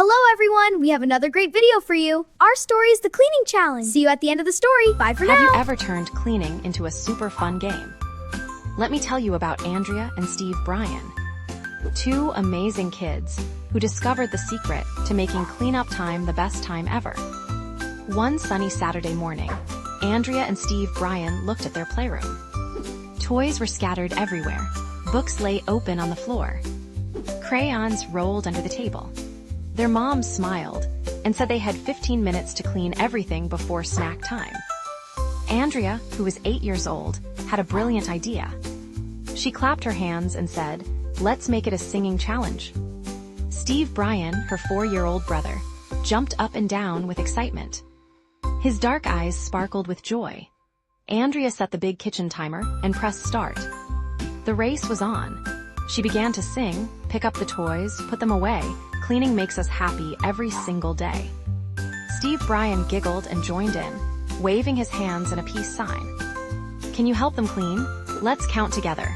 Hello everyone, we have another great video for you. Our story is the cleaning challenge. See you at the end of the story. Bye for now. Have you ever turned cleaning into a super fun game? Let me tell you about Andrea and Steve Bryan, two amazing kids who discovered the secret to making cleanup time the best time ever. One sunny Saturday morning, Andrea and Steve Bryan looked at their playroom. Toys were scattered everywhere. Books lay open on the floor. Crayons rolled under the table. Their mom smiled and said they had 15 minutes to clean everything before snack time. Andrea, who was 8 years old, had a brilliant idea. She clapped her hands and said, "Let's make it a singing challenge." Steve Bryan, her 4-year-old brother, jumped up and down with excitement. His dark eyes sparkled with joy. Andrea set the big kitchen timer and pressed start. The race was on. She began to sing, pick up the toys, put them away. Cleaning makes us happy every single day. Steve Bryan giggled and joined in, waving his hands in a peace sign. Can you help them clean? Let's count together.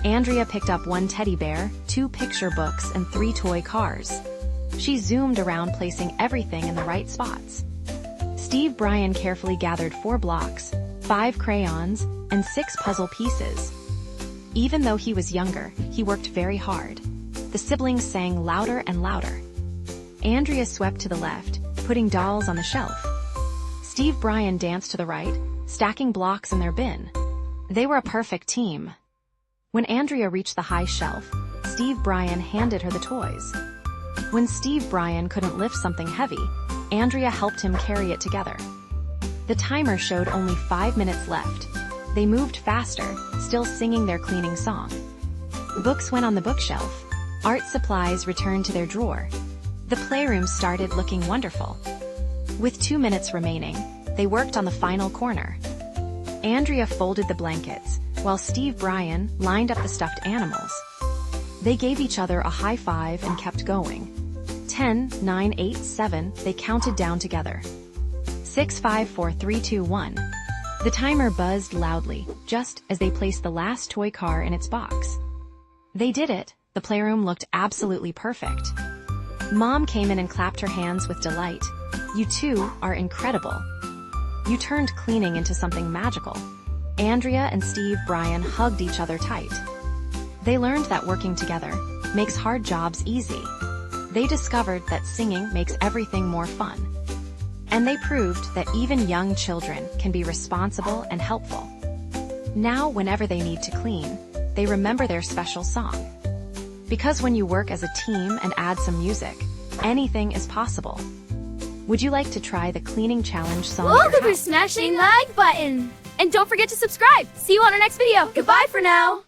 Andrea picked up 1 teddy bear, 2 picture books, and 3 toy cars. She zoomed around, placing everything in the right spots. Steve Bryan carefully gathered 4 blocks, 5 crayons, and 6 puzzle pieces. Even though he was younger, he worked very hard. The siblings sang louder and louder. Andrea swept to the left, putting dolls on the shelf. Steve Bryan danced to the right, stacking blocks in their bin. They were a perfect team. When Andrea reached the high shelf, Steve Bryan handed her the toys. When Steve Bryan couldn't lift something heavy, Andrea helped him carry it together. The timer showed only 5 minutes left. They moved faster, still singing their cleaning song. Books went on the bookshelf. Art supplies returned to their drawer. The playroom started looking wonderful. With 2 minutes remaining, they worked on the final corner. Andrea folded the blankets, while Steve Bryan lined up the stuffed animals. They gave each other a high five and kept going. 10, 9, 8, 7, they counted down together. 6, 5, 4, 3, 2, 1. The timer buzzed loudly, just as they placed the last toy car in its box. They did it. The playroom looked absolutely perfect. Mom came in and clapped her hands with delight. You two are incredible. You turned cleaning into something magical. Andrea and Steve Bryan hugged each other tight. They learned that working together makes hard jobs easy. They discovered that singing makes everything more fun. And they proved that even young children can be responsible and helpful. Now, whenever they need to clean, they remember their special song. Because when you work as a team and add some music, anything is possible. Would you like to try the cleaning challenge song? Welcome for smashing the like button. And don't forget to subscribe. See you on our next video. Goodbye for now.